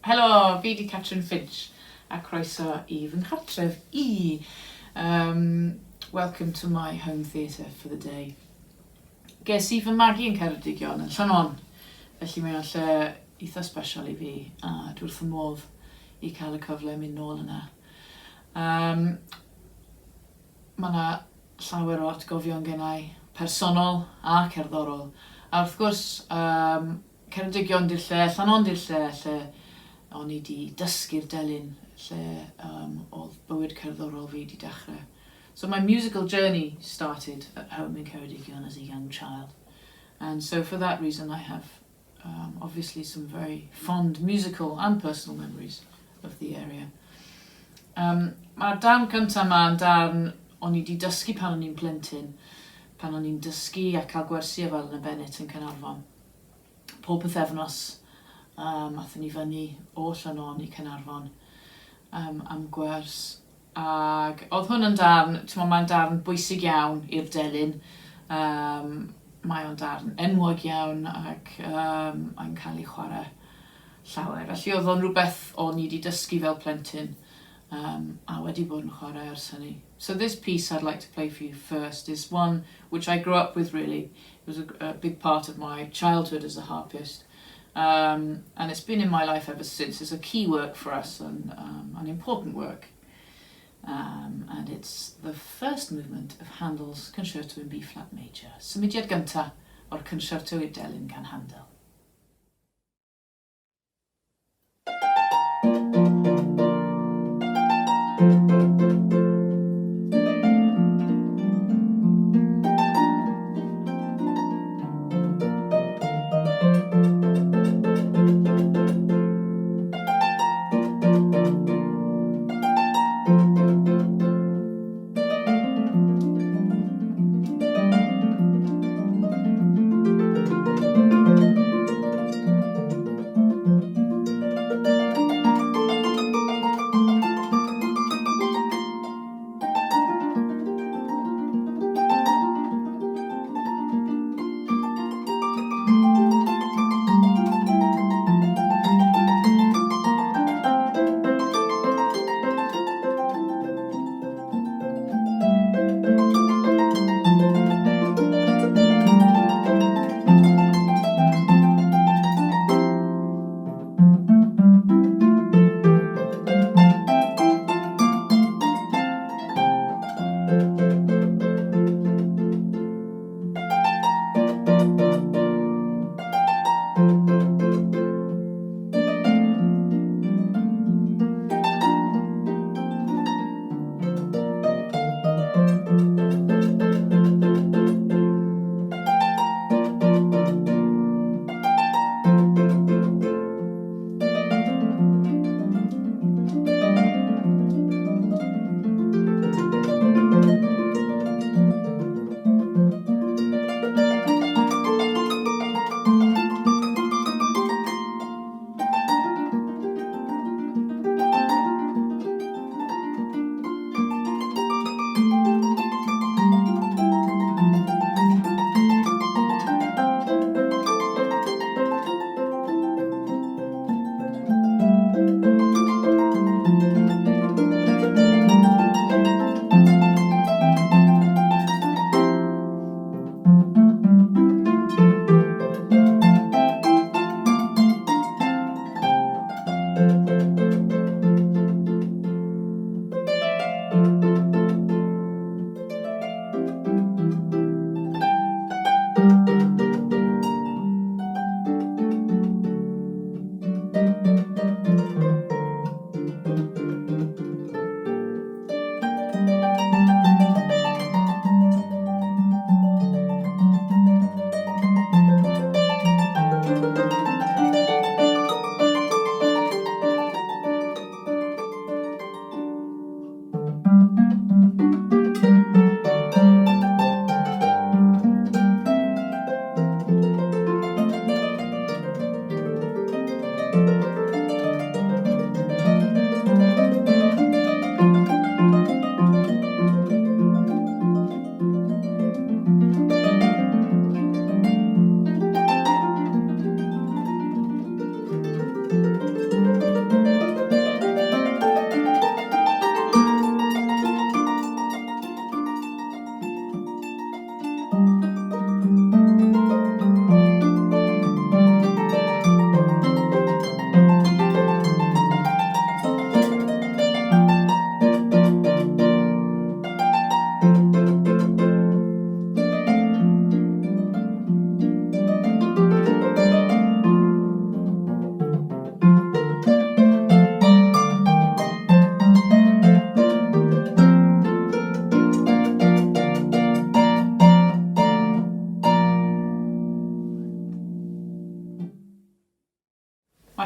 Helo, fi di Catrin Finch a croeso I fy nghartref I. Welcome to my home theatre for the day. Ges I fy magu yn Ceredigion yn Llanon, felly mae'n lle eitha special I fi a dwi wrth fy modd I cael y cyfle mynd nôl yna. Mae yna llawer o atgofion gennau personol a cerddorol. A wrth gwrs, Ceredigion di'r lle, Llanon di'r lle o'n I di dysgu'r delyn, lle oedd bywyd cerddorol fi di dechrau. So my musical journey started at home in Ceredigion as a young child. And so for that reason I have obviously some very fond musical and personal memories of the area. Mae'r darn cyntaf ma'n darn o'n I di dysgu pan o'n i'n blentyn, pan o'n i'n dysgu a cael gwersi efo Elinor Bennett yn Caernarfon. Pob pythefnos, athyn ni fyny o Llanon I Caernarfon am gwers. Ac oedd hwn yn darn, mae'n darn bwysig iawn i'r delyn. Mae o'n darn enwog iawn ac mae'n cael ei chwarae llawer. Felly oedd o'n rhywbeth o'n I wedi dysgu fel plentyn a wedi bod yn chwarae ers hynny. So this piece I'd like to play for you first is one which I grew up with really. It was a big part of my childhood as a harpist. And it's been in my life ever since. It's a key work for us and an important work. And it's the first movement of Handel's Concerto in B-flat major. Symudiad gynta o'r Concerto i'r delyn gan Handel.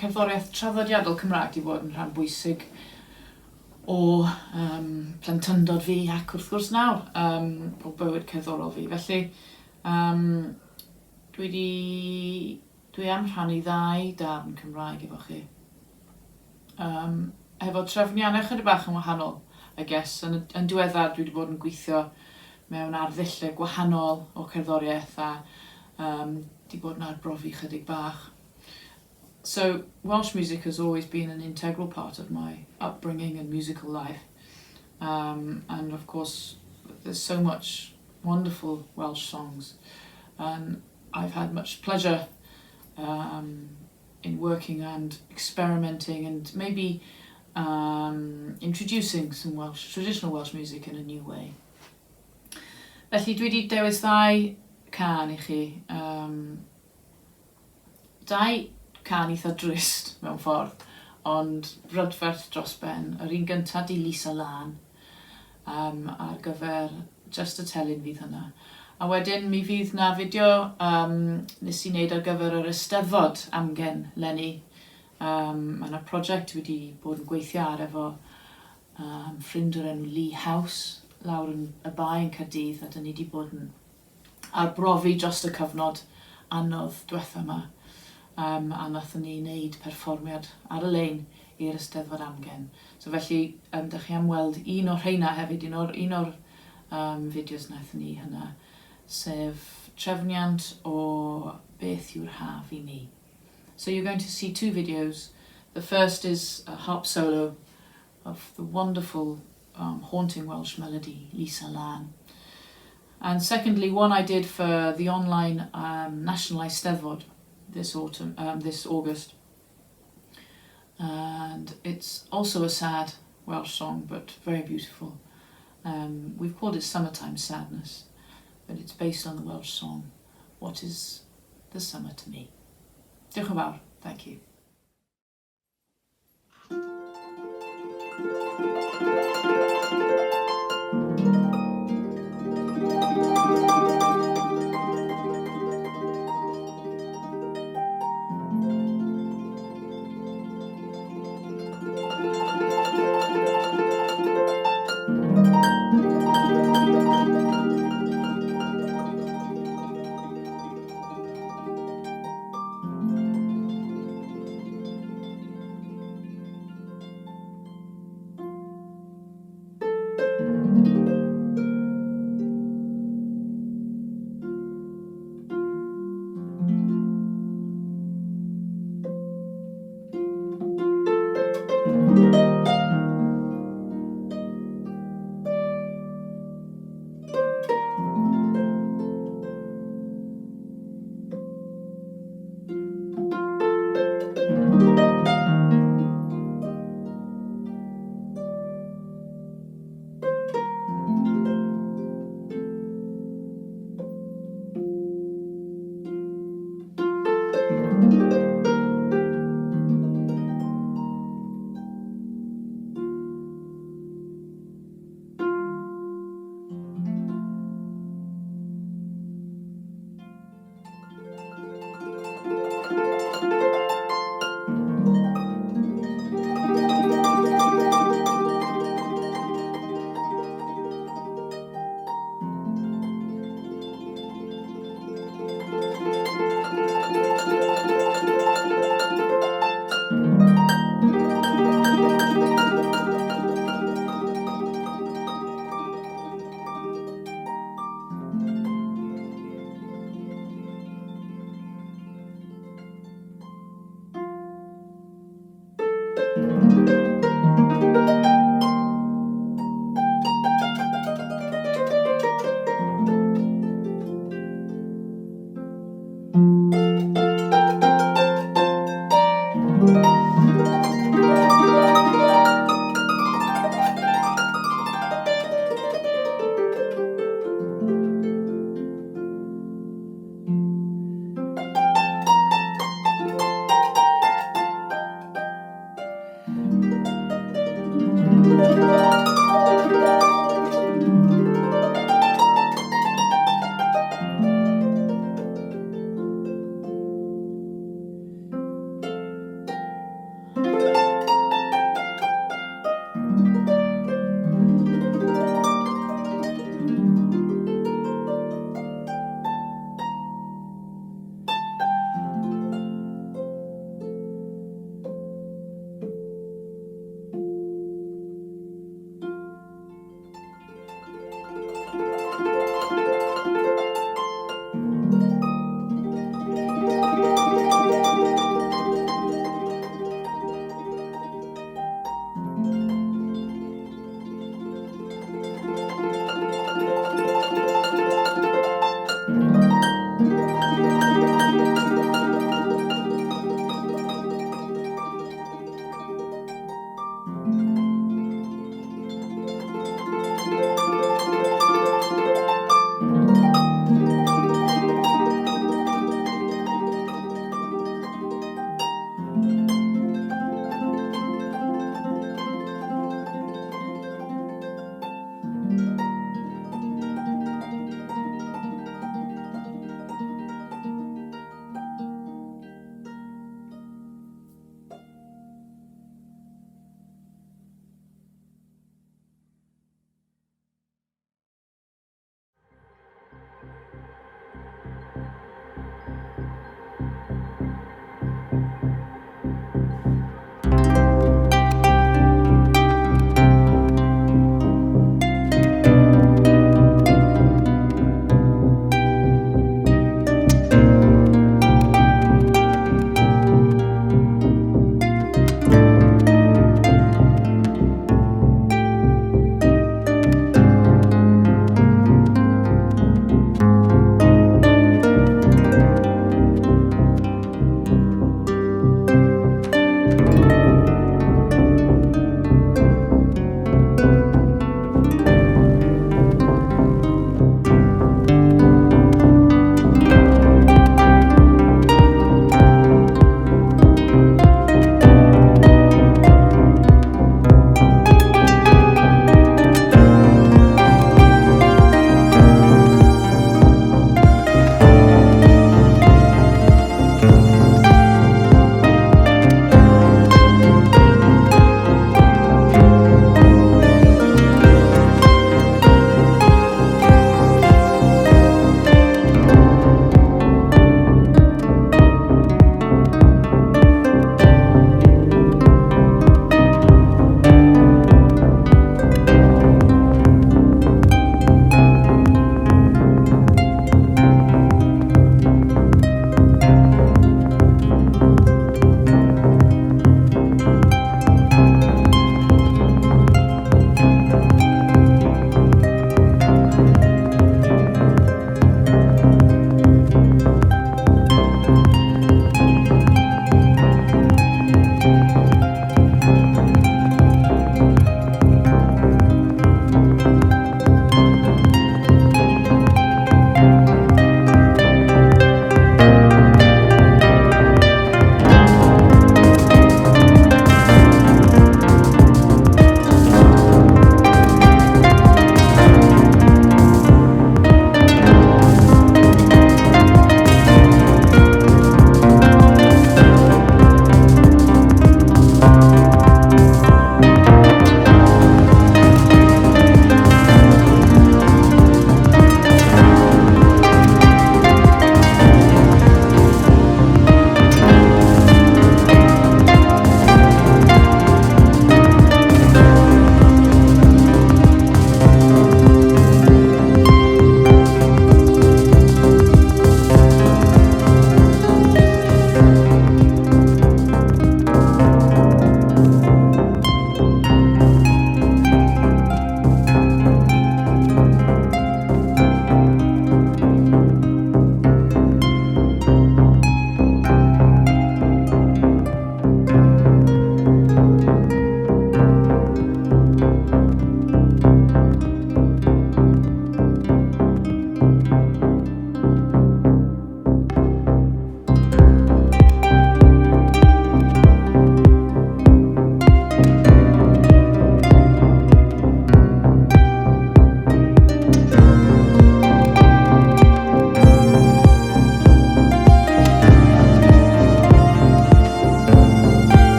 cerddoriaeth traddodiadol Cymraeg wedi bod yn rhan bwysig o plentyndod fi ac wrth gwrs nawr o bywyd cerddorol fi. Felly, dwi am rhannu 2 darn Cymraeg efo chi. Efo trefniannau chydig bach yn wahanol, I guess. Yn diweddar dwi wedi bod yn gweithio mewn arddulle gwahanol o cerddoriaeth a wedi bod yn arbrofi chydig bach. So, Welsh music has always been an integral part of my upbringing and musical life. And of course, there's so much wonderful Welsh songs. And I've had much pleasure in working and experimenting and maybe introducing some traditional Welsh music in a new way. Felly dwi wedi dewis 2 can I chi. 2 can eitha drist mewn ffordd, ond brydferth dros ben. Yr un gyntaf di Lisa Lan ar gyfer just y telyn fydd hynna. A wedyn mi fydd na fideo nes i wneud ar gyfer yr Eisteddfod amgen leni. Mae yna prosiect wedi bod yn gweithio ar efo ffrind o'r enw Lee House lawr yn y bai yn Caerdydd, a dyn ni wedi bod yn arbrofi dros y cyfnod anodd diwetha yma. A nathon ni wneud perfformiad ar y lein i'r Eisteddfod amgen. So felly, dych chi am weld un o'r rheina hefyd, un o'r fideos nathon ni hynna, sef trefniant o beth yw'r haf I mi. So you're going to see 2 videos. The first is a harp solo of the wonderful, haunting Welsh melody, Lisa Lan. And secondly, one I did for the online National Eisteddfod this August. And it's also a sad Welsh song, but very beautiful. We've called it Summertime Sadness, but it's based on the Welsh song, What is the Summer to Me? Diolch yn fawr. Thank you.